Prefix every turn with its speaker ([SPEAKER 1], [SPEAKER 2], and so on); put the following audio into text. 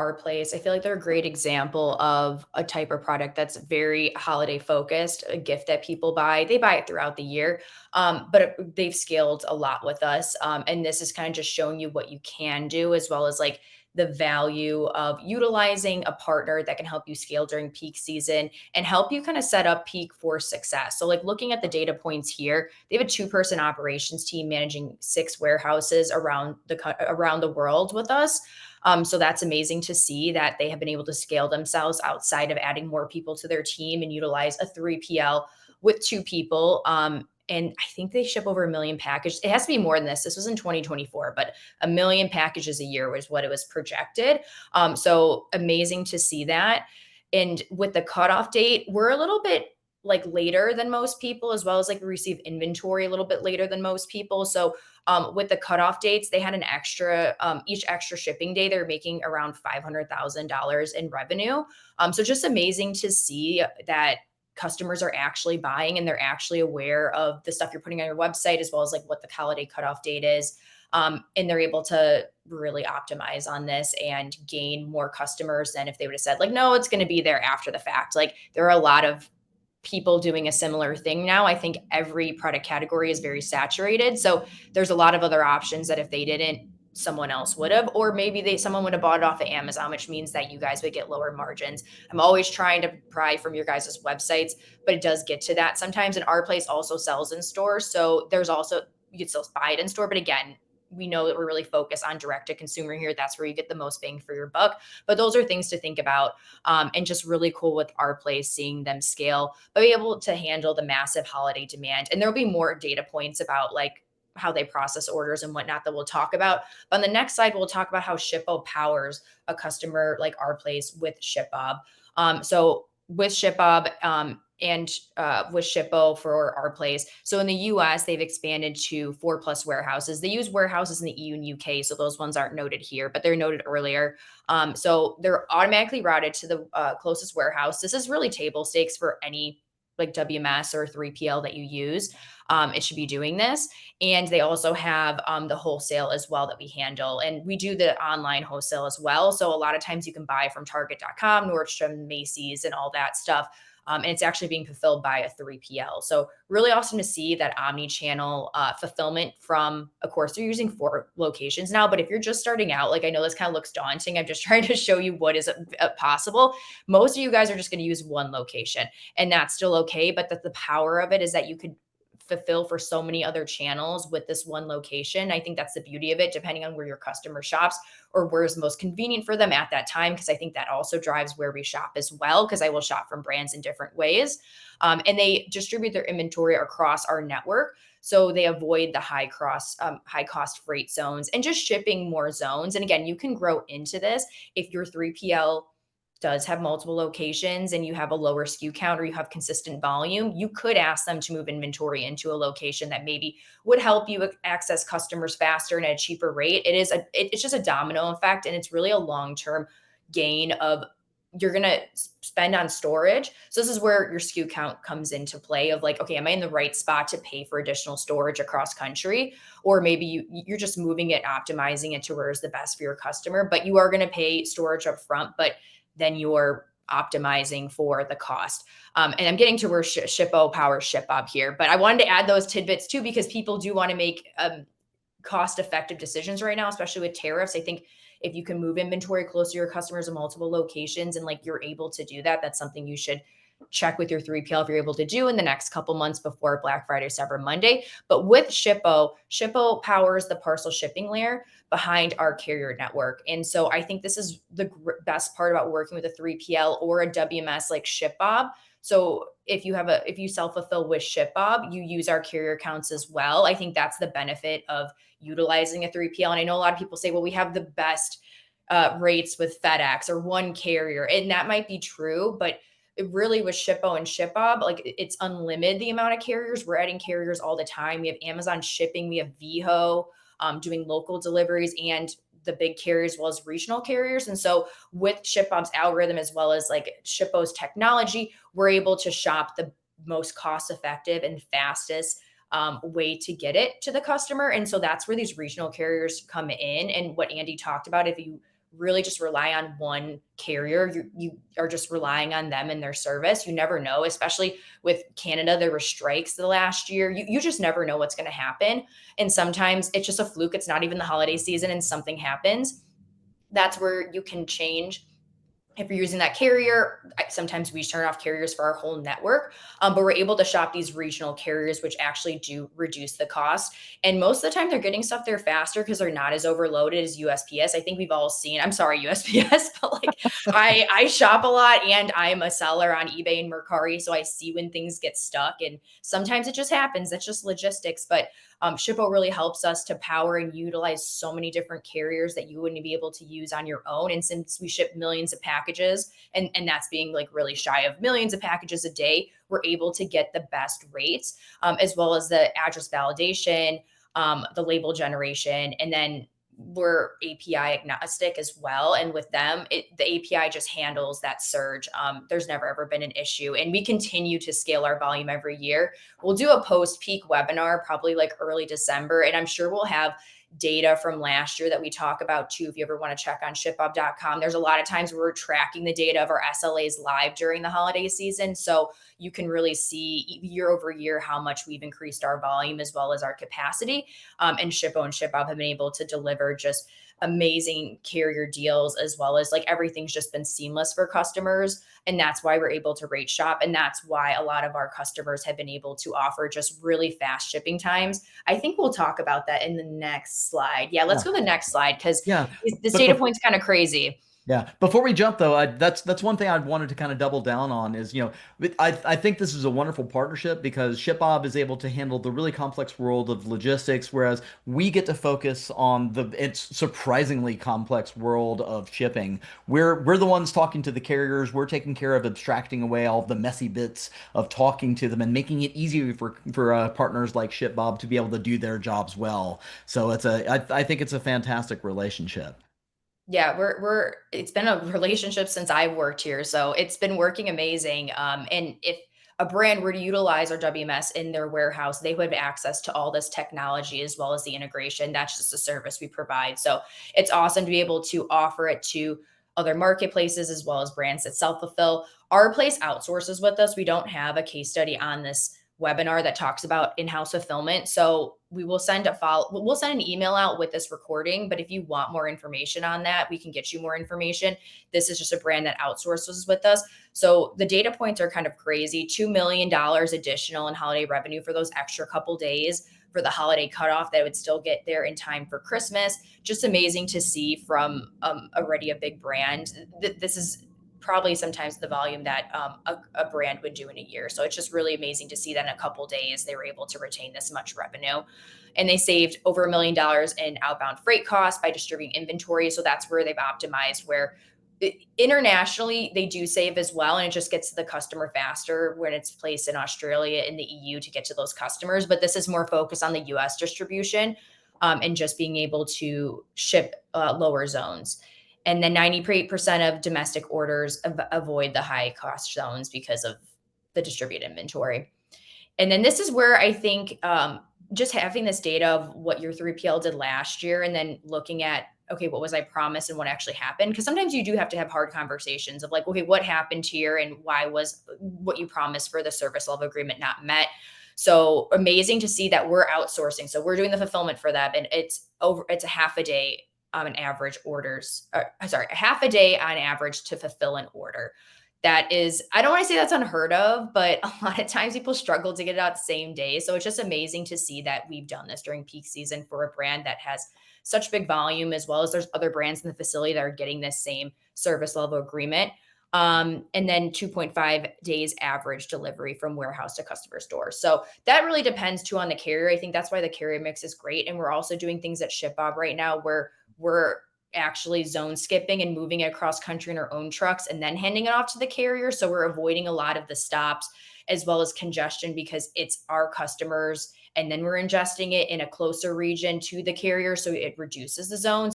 [SPEAKER 1] Our place. I feel like they're a great example of a type of product that's very holiday focused, a gift that people buy. They buy it throughout the year, they've scaled a lot with us. And this is kind of just showing you what you can do, as well as like the value of utilizing a partner that can help you scale during peak season and help you kind of set up peak for success. So, like looking at the data points here, they have a two-person operations team managing 6 warehouses around the world with us. So that's amazing to see that they have been able to scale themselves outside of adding more people to their team and utilize a 3PL with 2 people. And I think they ship over 1 million packages. It has to be more than this. This was in 2024, but 1 million packages a year was what it was projected. So amazing to see that. And with the cutoff date, we're a little bit like later than most people, as well as like we receive inventory a little bit later than most people. So with the cutoff dates, they had an extra, each extra shipping day, they're making around $500,000 in revenue. So just amazing to see that customers are actually buying and they're actually aware of the stuff you're putting on your website, as well as like what the holiday cutoff date is. And they're able to really optimize on this and gain more customers than if they would have said, like, no, it's going to be there after the fact. Like, there are a lot of people doing a similar thing now. I think every product category is very saturated. So there's a lot of other options that if they didn't, someone else would have, or maybe someone would have bought it off of Amazon, which means that you guys would get lower margins. I'm always trying to pry from your guys' websites, but it does get to that sometimes. And our place also sells in stores. So there's also, you can still buy it in store. But again, we know that we're really focused on direct to consumer here. That's where you get the most bang for your buck. But those are things to think about, and just really cool with our place, seeing them scale, but be able to handle the massive holiday demand. And there'll be more data points about like how they process orders and whatnot that we'll talk about. But on the next slide, we'll talk about how Shippo powers a customer like our place with ShipBob. So with ShipBob, and with Shippo for our place. So in the US, they've expanded to 4+ warehouses. They use warehouses in the EU and UK, so those ones aren't noted here, but they're noted earlier. So they're automatically routed to the closest warehouse. This is really table stakes for any like WMS or 3PL that you use. It should be doing this. And they also have the wholesale as well that we handle. And we do the online wholesale as well. So a lot of times you can buy from Target.com, Nordstrom, Macy's, and all that stuff. And it's actually being fulfilled by a 3PL. So really awesome to see that omni-channel fulfillment from, of course, they're using 4 locations now. But if you're just starting out, like I know this kind of looks daunting. I'm just trying to show you what is possible. Most of you guys are just going to use 1 location, and that's still okay. But the power of it is that you could fulfill for so many other channels with this 1 location. I think that's the beauty of it, depending on where your customer shops or where is most convenient for them at that time. Because I think that also drives where we shop as well, because I will shop from brands in different ways. And they distribute their inventory across our network. So they avoid the high cost freight zones and just shipping more zones. And again, you can grow into this if your 3PL does have multiple locations and you have a lower SKU count or you have consistent volume. You could ask them to move inventory into a location that maybe would help you access customers faster and at a cheaper rate. It's just a domino effect, and it's really a long-term gain of, you're going to spend on storage. So this is where your SKU count comes into play of like, okay, am I in the right spot to pay for additional storage across country? Or maybe you're just moving it, optimizing it to where is the best for your customer, but you are going to pay storage up front, but then you're optimizing for the cost. And I'm getting to where Shippo powers ShipBob here, but I wanted to add those tidbits too, because people do want to make cost-effective decisions right now, especially with tariffs. I think if you can move inventory closer to your customers in multiple locations and like you're able to do that, that's something you should check with your 3PL if you're able to do in the next couple months before Black Friday, Cyber Monday. But with Shippo powers the parcel shipping layer behind our carrier network. And so I think this is the best part about working with a 3PL or a WMS like ShipBob. So if you self-fulfill with ShipBob, you use our carrier accounts as well. I think that's the benefit of utilizing a 3PL. And I know a lot of people say, well, we have the best rates with FedEx or one carrier. And that might be true, but it really with Shippo and ShipBob, like it's unlimited the amount of carriers. We're adding carriers all the time. We have Amazon shipping, we have Viho doing local deliveries, and the big carriers as well as regional carriers. And so with ShipBob's algorithm as well as like Shippo's technology, we're able to shop the most cost effective and fastest way to get it to the customer. And so that's where these regional carriers come in. And what Andy talked about, if you really just rely on one carrier. You are just relying on them and their service. You never know, especially with Canada, there were strikes the last year. You just never know what's going to happen. And sometimes it's just a fluke. It's not even the holiday season and something happens. That's where you can change if you're using that carrier. Sometimes we turn off carriers for our whole network, but we're able to shop these regional carriers, which actually do reduce the cost. And most of the time, they're getting stuff there faster because they're not as overloaded as USPS. I think we've all seen. I'm sorry, USPS, but like I shop a lot, and I'm a seller on eBay and Mercari, so I see when things get stuck, and sometimes it just happens. That's just logistics, but Shippo really helps us to power and utilize so many different carriers that you wouldn't be able to use on your own. And since we ship millions of packages, and that's being like really shy of millions of packages a day, we're able to get the best rates, as well as the address validation, the label generation, and then we're API agnostic as well. And with them, the API just handles that surge. There's never ever been an issue. And we continue to scale our volume every year. We'll do a post peak webinar, probably like early December. And I'm sure we'll have data from last year that we talk about too. If you ever want to check on shipbob.com, there's a lot of times where we're tracking the data of our SLAs live during the holiday season. So you can really see year over year how much we've increased our volume as well as our capacity. And Shippo and ShipBob have been able to deliver just amazing carrier deals, as well as like everything's just been seamless for customers. And that's why we're able to rate shop. And that's why a lot of our customers have been able to offer just really fast shipping times. I think we'll talk about that in the next slide. Yeah, let's
[SPEAKER 2] Yeah.
[SPEAKER 1] go to the next slide because
[SPEAKER 2] Yeah.
[SPEAKER 1] this
[SPEAKER 2] But
[SPEAKER 1] data
[SPEAKER 2] before,
[SPEAKER 1] point's kind of crazy.
[SPEAKER 2] yeah, before we jump though, that's one thing I wanted to kind of double down on is, I think this is a wonderful partnership because ShipBob is able to handle the really complex world of logistics, whereas we get to focus on the it's surprisingly complex world of shipping. We're the ones talking to the carriers. We're taking care of abstracting away all of the messy bits of talking to them and making it easier for partners like ShipBob to be able to do their jobs well. So I think it's a fantastic relationship.
[SPEAKER 1] Yeah, we're it's been a relationship since I worked here, so it's been working amazing. And if a brand were to utilize our WMS in their warehouse, they would have access to all this technology as well as the integration. That's just a service we provide. So it's awesome to be able to offer it to other marketplaces as well as brands that self-fulfill. Our place outsources with us. We don't have a case study on this webinar that talks about in-house fulfillment. So we'll send an email out with this recording, but if you want more information on that, we can get you more information. This is just a brand that outsources with us. So the data points are kind of crazy. $2 million additional in holiday revenue for those extra couple days for the holiday cutoff that would still get there in time for Christmas. Just amazing to see from already a big brand. This is probably sometimes the volume that a brand would do in a year. So it's just really amazing to see that in a couple days they were able to retain this much revenue. And they saved over $1 million in outbound freight costs by distributing inventory. So that's where they've optimized where internationally they do save as well, and it just gets to the customer faster when it's placed in Australia in the EU to get to those customers. But this is more focused on the US distribution, and just being able to ship lower zones. And then 98% of domestic orders avoid the high cost zones because of the distributed inventory. And then this is where I think just having this data of what your 3PL did last year and then looking at, okay, what was I promised and what actually happened? Because sometimes you do have to have hard conversations of like, okay, what happened here and why was what you promised for the service level agreement not met? So amazing to see that we're outsourcing. So we're doing the fulfillment for them, and it's a half a day on an average orders, sorry, a half a day on average to fulfill an order. That is, I don't want to say that's unheard of, but a lot of times people struggle to get it out the same day. So it's just amazing to see that we've done this during peak season for a brand that has such big volume, as well as there's other brands in the facility that are getting this same service level agreement. And then 2.5 days average delivery from warehouse to customer's door. So that really depends too on the carrier. I think that's why the carrier mix is great. And we're also doing things at ShipBob right now where we're actually zone skipping and moving it across country in our own trucks and then handing it off to the carrier. So we're avoiding a lot of the stops as well as congestion because it's our customers. And then we're ingesting it in a closer region to the carrier. So it reduces the zones.